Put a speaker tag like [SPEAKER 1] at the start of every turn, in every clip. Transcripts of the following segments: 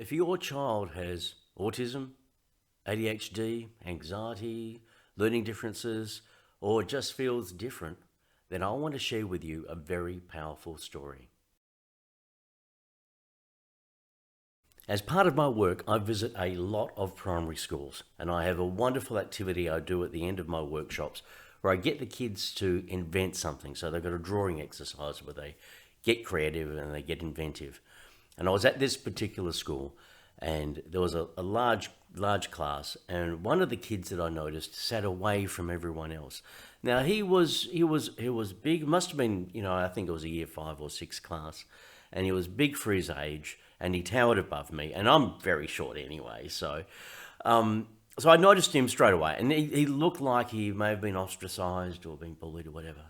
[SPEAKER 1] If your child has autism, ADHD, anxiety, learning differences, or just feels different, then I want to share with you a very powerful story. As part of my work, I visit a lot of primary schools, and I have a wonderful activity I do at the end of my workshops where I get the kids to invent something. So they've got a drawing exercise where they get creative and they get inventive. And I was at this particular school, and there was a large class, and one of the kids that I noticed sat away from everyone else. Now he was big, must have been, I think it was a year 5 or 6 class, and he was big for his age, and he towered above me, and I'm very short anyway, so I noticed him straight away, and he looked like he may have been ostracized or been bullied or whatever.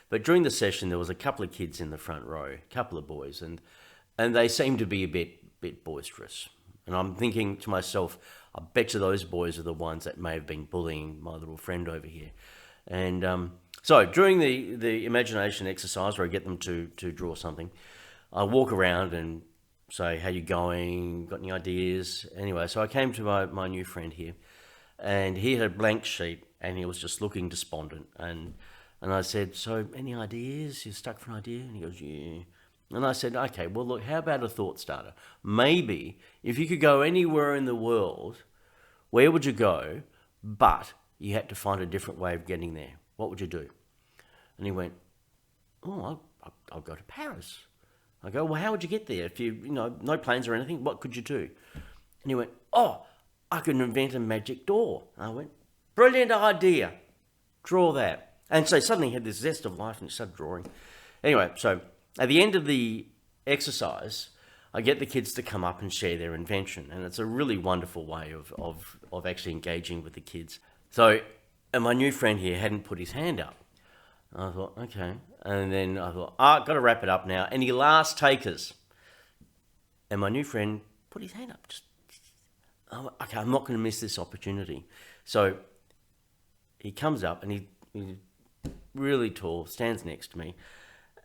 [SPEAKER 1] But during the session, there was a couple of kids in the front row, a couple of boys, and they seemed to be a bit boisterous. And I'm thinking to myself, I bet you those boys are the ones that may have been bullying my little friend over here. And so during the imagination exercise where I get them to draw something, I walk around and say, how you going? Got any ideas? Anyway, so I came to my new friend here, and he had a blank sheet, and he was just looking despondent. And I said, so any ideas? You stuck for an idea? And he goes, yeah. And I said, okay, well, look, how about a thought starter? Maybe if you could go anywhere in the world, where would you go? But you had to find a different way of getting there. What would you do? And he went, oh, I'll go to Paris. I go, well, how would you get there? If no planes or anything, what could you do? And he went, oh, I could invent a magic door. And I went, brilliant idea. Draw that. And so suddenly he had this zest of life and he started drawing. Anyway, so at the end of the exercise, I get the kids to come up and share their invention. And it's a really wonderful way of actually engaging with the kids. So, and my new friend here hadn't put his hand up. I thought, okay. And then I thought, got to wrap it up now. Any last takers? And my new friend put his hand up. Okay, I'm not going to miss this opportunity. So he comes up and he's really tall, stands next to me.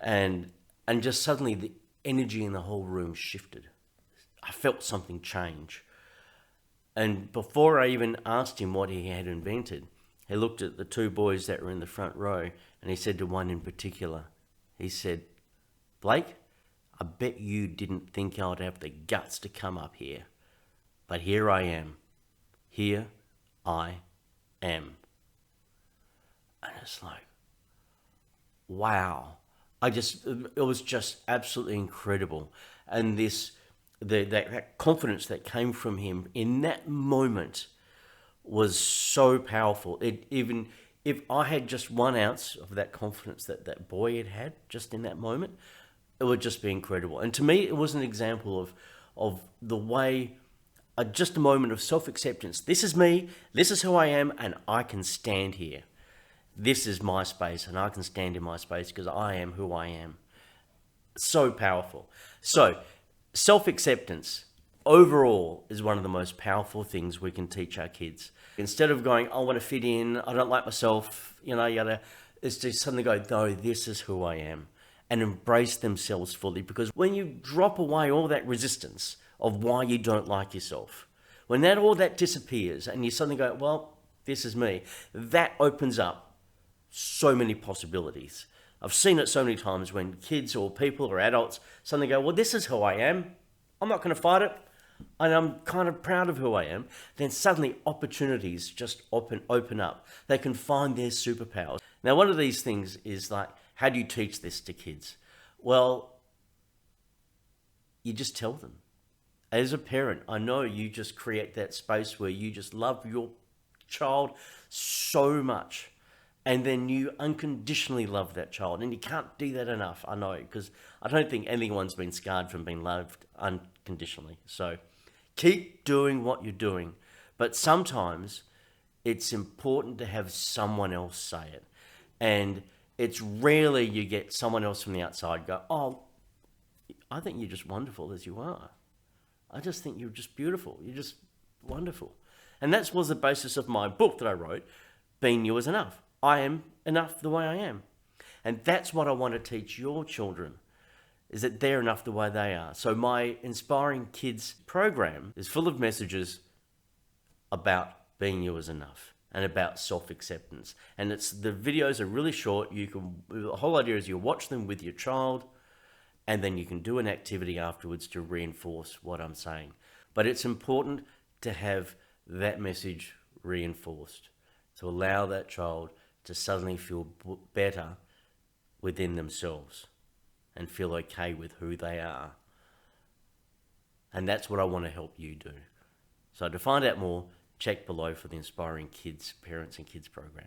[SPEAKER 1] And just suddenly the energy in the whole room shifted. I felt something change. And before I even asked him what he had invented, he looked at the 2 boys that were in the front row, and he said to one in particular, he said, Blake, I bet you didn't think I'd have the guts to come up here, but here I am. Here I am. And it's like, wow. It was just absolutely incredible. And that confidence that came from him in that moment was so powerful. Even if I had just 1 ounce of that confidence that boy had just in that moment, it would just be incredible. And to me, it was an example of the way, just a moment of self-acceptance. This is me, this is who I am, and I can stand here. This is my space, and I can stand in my space because I am who I am. So powerful. So, self-acceptance overall is one of the most powerful things we can teach our kids. Instead of going, I want to fit in, I don't like myself, it's to suddenly go, no, this is who I am, and embrace themselves fully. Because when you drop away all that resistance of why you don't like yourself, when all that disappears and you suddenly go, well, this is me, that opens up so many possibilities. I've seen it so many times when kids or people or adults suddenly go, well, this is who I am. I'm not going to fight it. And I'm kind of proud of who I am. Then suddenly opportunities just open up. They can find their superpowers. Now, one of these things is like, how do you teach this to kids? Well, you just tell them. As a parent, I know you just create that space where you just love your child so much. And then you unconditionally love that child. And you can't do that enough, I know, because I don't think anyone's been scarred from being loved unconditionally. So keep doing what you're doing. But sometimes it's important to have someone else say it. And it's rarely you get someone else from the outside go, oh, I think you're just wonderful as you are. I just think you're just beautiful. You're just wonderful. And that was the basis of my book that I wrote, Being You Is Enough. I am enough the way I am. And that's what I want to teach your children, is that they're enough the way they are. So my Inspiring Kids program is full of messages about being you is enough and about self-acceptance. And the videos are really short. The whole idea is you watch them with your child, and then you can do an activity afterwards to reinforce what I'm saying. But it's important to have that message reinforced, to allow that child to suddenly feel better within themselves and feel okay with who they are. And that's what I want to help you do. So to find out more, check below for the Inspiring Kids Parents and Kids program.